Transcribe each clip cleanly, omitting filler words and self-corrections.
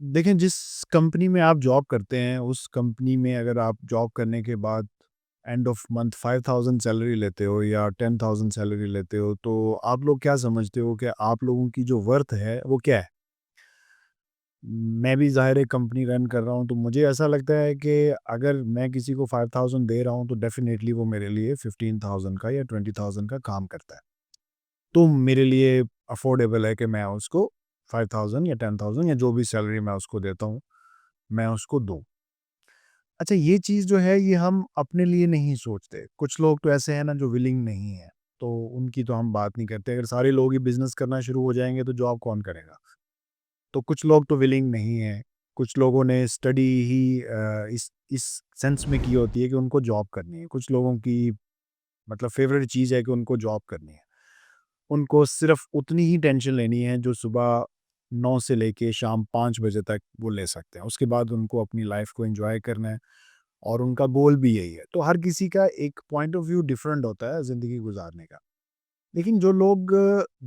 देखें, जिस कंपनी में आप जॉब करते हैं, उस कंपनी में अगर आप जॉब करने के बाद एंड ऑफ मंथ 5000 सैलरी लेते हो या 10,000 सैलरी लेते हो, तो आप लोग क्या समझते हो कि आप लोगों की जो वर्थ है, वो क्या है? मैं भी ज़ाहिर है कंपनी रन कर रहा हूँ, तो मुझे ऐसा लगता है कि अगर मैं किसी को 5000 दे रहा हूँ, तो डेफ़िनेटली वो मेरे लिए 15,000 का या 20,000 का काम करता है। तो मेरे लिए अफ़ोर्डेबल है कि मैं उसको 5000 या 10,000 या जो भी सैलरी मैं उसको देता हूँ, मैं उसको दूँ। अच्छा, ये चीज़ जो है, ये हम अपने लिए नहीं सोचते। कुछ लोग तो ऐसे हैं ना जो विलिंग नहीं है, तो उनकी तो हम बात नहीं करते। अगर सारे लोग ही बिज़नेस करना शुरू हो जाएँगे तो जॉब कौन करेगा? तो कुछ लोग तो विलिंग नहीं है। कुछ लोगों ने स्टडी ही इस सेंस में की होती है कि उनको जॉब करनी है। कुछ लोगों की मतलब फ़ेवरेट चीज़ है कि उनको जॉब करनी है। उनको सिर्फ़ उतनी ही टेंशन लेनी है जो सुबह 9 से लेके शाम 5 बजे तक वो ले सकते हैं। उसके बाद उनको अपनी लाइफ़ को एन्जॉय करना है और उनका गोल भी यही है। तो हर किसी का एक पॉइंट ऑफ व्यू डिफरेंट होता है ज़िंदगी गुज़ारने का। लेकिन जो लोग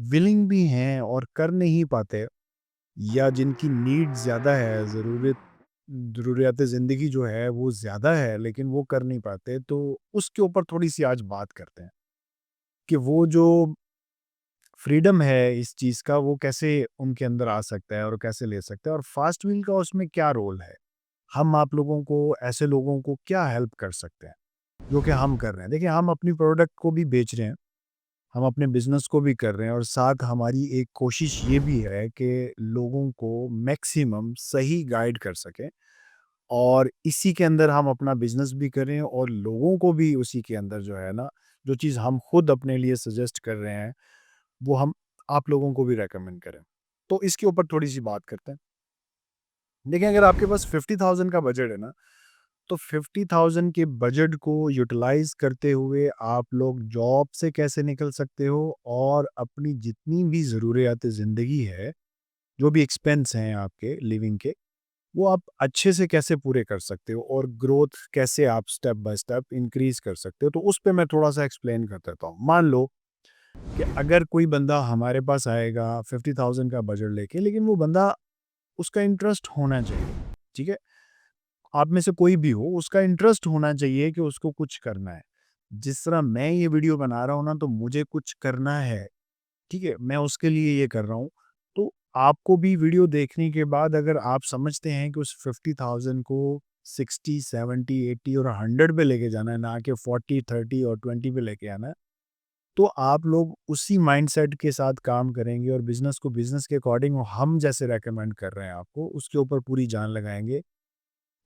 विलिंग भी हैं और कर नहीं पाते या जिनकी नीड ज़्यादा है, ज़रूरियात ज़िंदगी जो है वो ज़्यादा है लेकिन वो कर नहीं पाते, तो उसके ऊपर थोड़ी-सी आज बात करते हैं कि वो जो फ्रीडम है इस चीज़ का, वो कैसे उनके अंदर आ सकता है और कैसे ले सकते हैं और फास्ट व्हील का उसमें क्या रोल है? हम आप लोगों को, ऐसे लोगों को क्या हेल्प कर सकते हैं, जो कि हम कर रहे हैं? देखिए, हम अपनी प्रोडक्ट को भी बेच रहे हैं, हम अपने बिज़नेस को भी कर रहे हैं और साथ हमारी एक कोशिश ये भी है कि लोगों को मैक्सिमम सही गाइड कर सकें और इसी के अंदर हम अपना बिज़नेस भी करें और लोगों को भी उसी के अंदर जो है ना, जो चीज़ हम खुद अपने लिए सजेस्ट कर रहे हैं, वो हम आप लोगों को भी रिकमेंड करें। तो इसके ऊपर थोड़ी-सी बात करते हैं। देखिए, अगर आपके पास 50,000 का बजट है ना, तो 50,000 के बजट को यूटिलाइज़ करते हुए आप लोग जॉब से कैसे निकल सकते हो और अपनी जितनी भी ज़रूरियात ज़िंदगी है, जो भी एक्सपेंस हैं आपके लिविंग के, वो आप अच्छे से कैसे पूरे कर सकते हो और ग्रोथ कैसे आप स्टेप बाय स्टेप इंक्रीज़ कर सकते हो। तो उस पे मैं थोड़ा-सा एक्सप्लेन कर देता हूँ। मान लो कि अगर कोई बंदा हमारे पास आएगा 50,000 का बजट लेके, लेकिन वो बंदा, उसका इंटरेस्ट होना चाहिए, ठीक है? आप में से कोई भी हो, उसका इंटरेस्ट होना चाहिए कि उसको कुछ करना है। जिस तरह मैं ये वीडियो बना रहा हूँ ना, तो मुझे कुछ करना है, ठीक है? मैं उसके लिए ये कर रहा हूँ। तो आपको भी वीडियो देखने के बाद अगर आप समझते हैं कि उस 50,000 को 60, 70, 80 और 100 पे लेके जाना है, ना कि 40, 30 और 20 पे लेके आना है, तो आप लोग उसी माइंडसेट के साथ काम करेंगे और बिज़नेस को बिज़नेस के अकॉर्डिंग हम जैसे रेकमेंड कर रहे हैं आपको, उसके ऊपर पूरी जान लगाएँगे।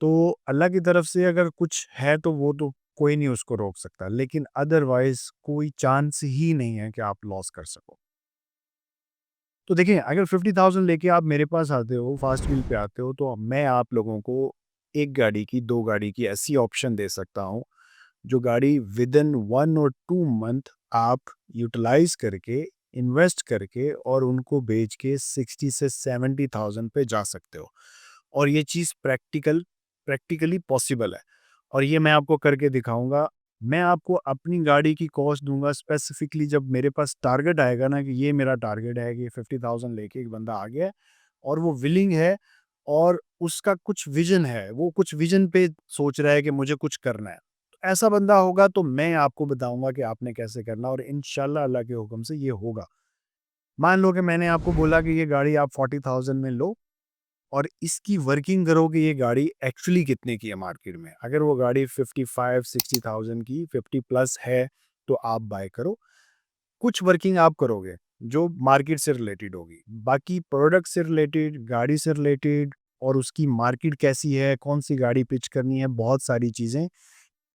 तो अल्लाह की तरफ से अगर कुछ है तो वो तो कोई नहीं उसको रोक सकता, लेकिन अदरवाइज़ कोई चांस ही नहीं है कि आप लॉस कर सको। तो देखिए, अगर 50,000 लेके आप मेरे पास आते हो, फास्ट व्हील पे आते हो, तो मैं आप लोगों को 1 गाड़ी की, 2 गाड़ी की ऐसी ऑप्शन दे सकता हूँ, जो गाड़ी विदिन 1 और 2 मंथ आप यूटिलाइज़ करके, इन्वेस्ट करके और उनको बेच के 60 से 70,000 पे जा सकते हो। और ये चीज़ प्रैक्टिकली पॉसिबल है और ये मैं आपको करके दिखाऊँगा। मैं आपको अपनी गाड़ी की कॉस्ट दूँगा स्पेसिफिकली जब मेरे पास टारगेट आएगा ना कि ये मेरा टारगेट है कि 50,000 लेके एक बंदा आ गया है और वो विलिंग है और उसका कुछ विज़न है, वो कुछ विज़न पे सोच रहा है कि मुझे कुछ करना है। तो ऐसा बंदा होगा तो मैं आपको बताऊँगा कि आपने कैसे करना और इंशाल्लाह अल्लाह के हुक्म से ये होगा। मान लो कि मैंने आपको बोला कि ये गाड़ी आप 40,000 में लो और इसकी वर्किंग करो कि ये गाड़ी एक्चुअली कितने की है मार्केट में। अगर वो गाड़ी 55-60,000 की 50 प्लस है, तो आप बाय करो। कुछ वर्किंग आप करोगे, जो मार्केट से रिलेटेड होगी। बाकी प्रोडक्ट से रिलेटेड, गाड़ी से रिलेटेड और उसकी मार्केट कैसी है, कौन-सी गाड़ी पिच करनी है, बहुत सारी चीज़ें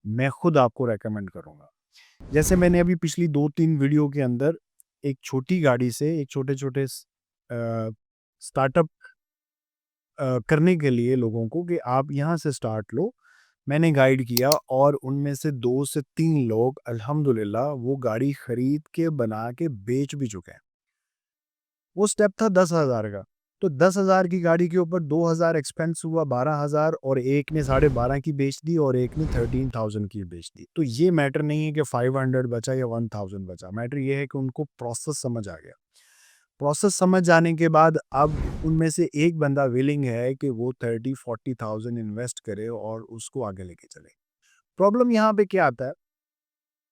मैं खुद आपको रिकमेंड करूँगा। जैसे मैंने अभी पिछली 2-3 वीडियो के अंदर एक छोटी गाड़ी से एक छोटे-छोटे स्टार्टअप करने के लिए लोगों को कि आप यहाँ से स्टार्ट लो, मैंने गाइड किया और उनमें से 2 से 3 लोग अल्हम्दुलिल्लाह वो गाड़ी खरीद के, बना के बेच भी चुके हैं। वो स्टेप था 10,000 का, तो 10,000 की गाड़ी के ऊपर 2,000 एक्सपेंस हुआ 12,000 और एक ने साढ़े 12 की बेच दी और एक ने 13,000 की बेच दी। तो ये मैटर नहीं है कि 500 बचा या 1,000 बचा, मैटर ये है कि उनको प्रोसेस समझ आ गया। प्रोसेस समझ जाने के बाद अब उनमें से एक बंदा विलिंग है कि वो 30-40,000 इन्वेस्ट करे और उसको आगे लेके चले। प्रॉब्लम यहाँ पे क्या आता है,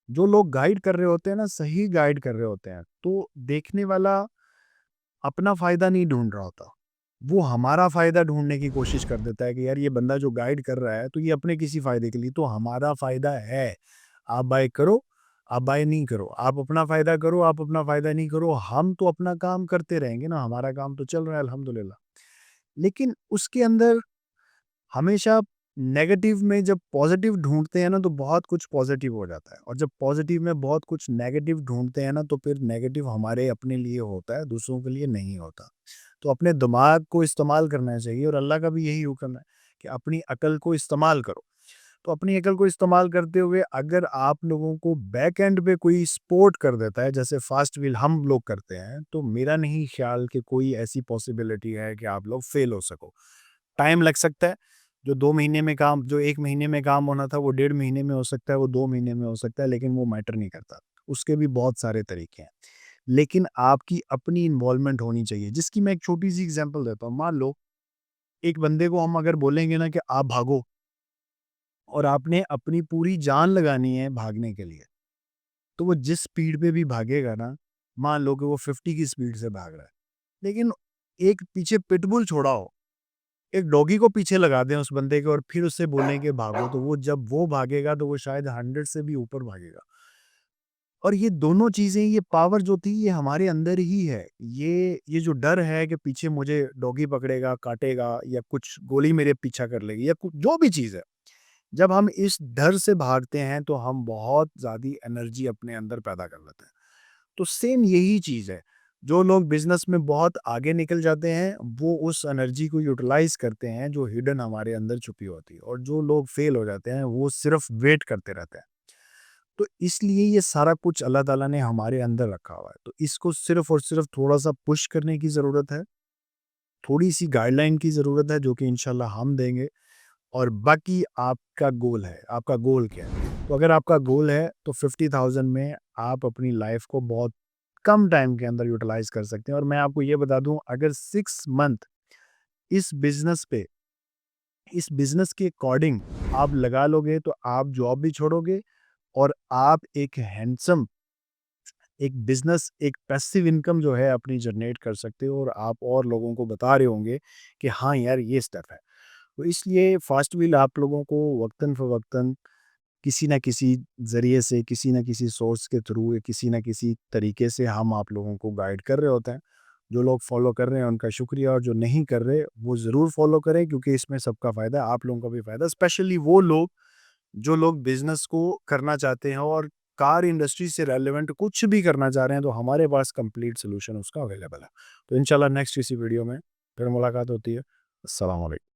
जो लोग गाइड कर रहे होते हैं ना, सही गाइड कर रहे होते हैं, तो देखने वाला अपना फ़ायदा नहीं ढूँढ रहा होता। वो हमारा फ़ायदा ढूँढने की कोशिश कर देता है कि यार ये बंदा जो गाइड कर रहा है, तो ये अपने किसी फ़ायदे के लिए, तो हमारा फ़ायदा है। आप बाय करो, आप बाय नहीं करो। आप अपना फ़ायदा करो, आप अपना फ़ायदा नहीं करो। हम तो अपना काम करते रहेंगे ना, हमारा काम तो चल रहा है अल्हम्दुलिल्लाह। लेकिन उसके अंदर हमेशा नेगेटिव में जब पॉजिटिव ढूँढते हैं ना, तो बहुत कुछ पॉजिटिव हो जाता है और जब पॉजिटिव में बहुत कुछ नेगेटिव ढूँढते हैं ना, तो फिर नेगेटिव हमारे अपने लिए होता है, दूसरों के लिए नहीं होता। तो अपने दिमाग को इस्तेमाल करना चाहिए और अल्लाह का भी यही हुक्म है कि अपनी अकल को इस्तेमाल करो। तो अपनी अकल को इस्तेमाल करते हुए अगर आप लोगों को बैक एंड पे कोई सपोर्ट कर देता है, जैसे फास्ट व्हील हम लोग करते हैं, तो मेरा नहीं ख्याल कि कोई ऐसी पॉसिबिलिटी है कि आप लोग फेल हो सको। टाइम लग सकता है, जो 1 महीने में काम होना था वो 1.5 महीने में हो सकता है, वो 2 महीने में हो सकता है, लेकिन वो मैटर नहीं करता। उसके भी बहुत सारे तरीके हैं। लेकिन आपकी अपनी इन्वॉल्वमेंट होनी चाहिए, जिसकी मैं एक छोटी-सी एग्ज़ाम्पल देता हूँ। मान लो, एक बंदे को हम अगर बोलेंगे ना कि आप भागो और आपने अपनी पूरी जान लगानी है भागने के लिए, तो वो जिस स्पीड पे भी भागेगा ना, मान लो कि वो 50 की स्पीड से भाग रहा है, लेकिन एक पीछे पिटबुल छोड़ा हो, एक डॉगी को पीछे लगा दें उस बंदे के और फिर उससे बोलें कि भागो, तो वो जब वो भागेगा तो वो शायद 100 से भी ऊपर भागेगा। और ये दोनों चीज़ें, ये पावर जो थी ये हमारे अंदर ही है। ये जो डर है कि पीछे मुझे डॉगी पकड़ेगा, काटेगा या कुछ गोली मेरे पीछा कर लेगी या कुछ जो भी चीज़ है, जब हम इस डर से भागते हैं तो हम बहुत ज़्यादा एनर्जी अपने अंदर पैदा कर लेते हैं। तो सेम यही चीज़ है। जो लोग बिज़नेस में बहुत आगे निकल जाते हैं, वो उस एनर्जी को यूटिलाइज़ करते हैं जो हिडन हमारे अंदर छुपी होती है और जो लोग फेल हो जाते हैं, वो सिर्फ़ वेट करते रहते हैं। तो इसलिए ये सारा कुछ अल्लाह ताला ने हमारे अंदर रखा हुआ है। तो इसको सिर्फ़ और सिर्फ़ थोड़ा-सा पुश करने की ज़रूरत है, थोड़ी-सी गाइडलाइन की ज़रूरत है जो कि इंशाल्लाह हम देंगे और बाकी आपका गोल है, आपका गोल क्या है? तो अगर आपका गोल है तो 50,000 में आप अपनी लाइफ़ को बहुत कम टाइम के अंदर यूटिलाइज़ कर सकते हैं और मैं आपको ये बता दूँ, अगर 6 मंथ इस बिज़नेस पे, इस बिज़नेस के अकॉर्डिंग आप लगा लोगे तो आप जॉब भी छोड़ोगे और आप एक हैंडसम एक बिज़नेस, एक पैसिव इनकम जो है अपनी जनरेट कर सकते हो और आप और लोगों को बता रहे होंगे कि हाँ यार ये स्टेप है। तो इसलिए फास्ट व्हील आप लोगों को वक़्तन फ़वक़्तन किसी न किसी ज़रिए से, किसी न किसी सोर्स के थ्रू या किसी न किसी तरीके से हम आप लोगों को गाइड कर रहे होते हैं। जो लोग फ़ॉलो कर रहे हैं उनका शुक्रिया और जो नहीं कर रहे वो ज़रूर फ़ॉलो करें, क्योंकि इसमें सबका फ़ायदा है, आप लोगों का भी फ़ायदा है। स्पेशली वो लोग जो लोग बिज़नेस को करना चाहते हैं और कार इंडस्ट्री से रेलेवेंट कुछ भी करना चाह रहे हैं, तो हमारे पास कंप्लीट सॉल्यूशन उसका अवेलेबल है। तो इंशाल्लाह नेक्स्ट किसी वीडियो में फिर मुलाकात होती है। अस्सलाम वालेकुम।